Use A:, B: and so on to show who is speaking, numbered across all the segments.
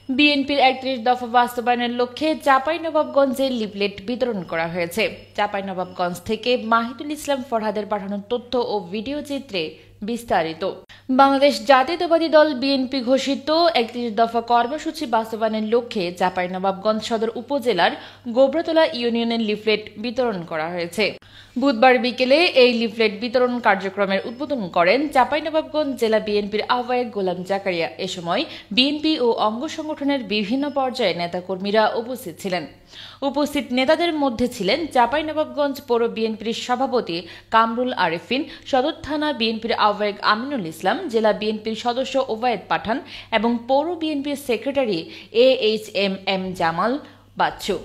A: বিএনপির ৩১ দফা বাস্তবায়নের লক্ষ্যে চাঁপাইনবাবগঞ্জে লিফলেট বিতরণ করা হয়েছে। চাঁপাইনবাবগঞ্জ থেকে মাহিদুল ইসলাম ফরহাদের পাঠানো তথ্য ও ভিডিও চিত্রে বিস্তারিত। বাংলাদেশ জাতীয়তাবাদী দল বিএনপি ঘোষিত ৩১ দফা কর্মসূচি বাস্তবায়নের লক্ষ্যে চাঁপাইনবাবগঞ্জ সদর উপজেলার গোবরাতলা ইউনিয়নের লিফলেট বিতরণ করা হয়েছে। বুধবার বিকেলে এই লিফলেট বিতরণ কার্যক্রমের উদ্বোধন করেন চাঁপাইনবাবগঞ্জ জেলা বিএনপির আহ্বায়ক গোলাম জাকারিয়া। এ সময় বিএনপি ও অঙ্গ সংগঠনের বিভিন্ন পর্যায়ে নেতাকর্মীরা উপস্থিত ছিলেন। উপস্থিত নেতাদের মধ্যে ছিলেন চাঁপাইনবাবগঞ্জ পৌর বিএনপির সভাপতি কামরুল আরেফিন, সদর থানা বিএনপির আহ্বায়ক আমিনুল ইসলাম, জেলা বিএনপির সদস্য ওবায়েদ পাঠান এবং পৌর বিএনপির সেক্রেটারি AHM জামাল বাচ্চু।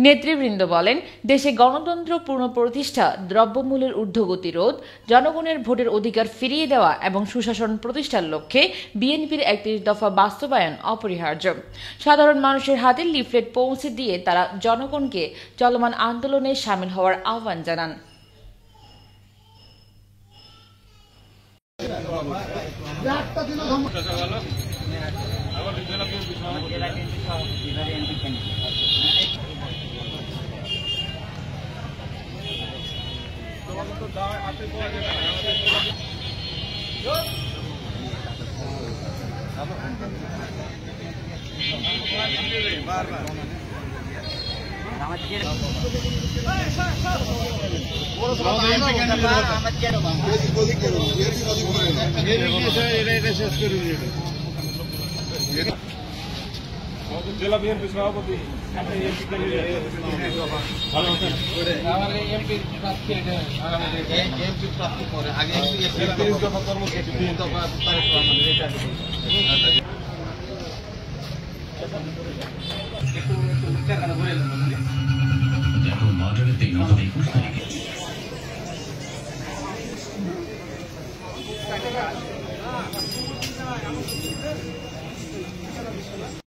A: নেতৃবৃন্দ বলেন, দেশে গণতন্ত্র পুনঃপ্রতিষ্ঠা, দ্রব্যমূল্যের ঊর্ধ্বগতি রোধ, জনগণের ভোটের অধিকার ফিরিয়ে দেওয়া এবং সুশাসন প্রতিষ্ঠার লক্ষ্যে বিএনপির ৩১ দফা বাস্তবায়ন অপরিহার্য। সাধারণ মানুষের হাতে লিফলেট পৌঁছে দিয়ে তারা জনগণকে চলমান আন্দোলনে শামিল হওয়ার আহ্বান জানান।
B: জেলা বিএনপি সভাপতি
C: দেখো মডারের ২১ তারিখে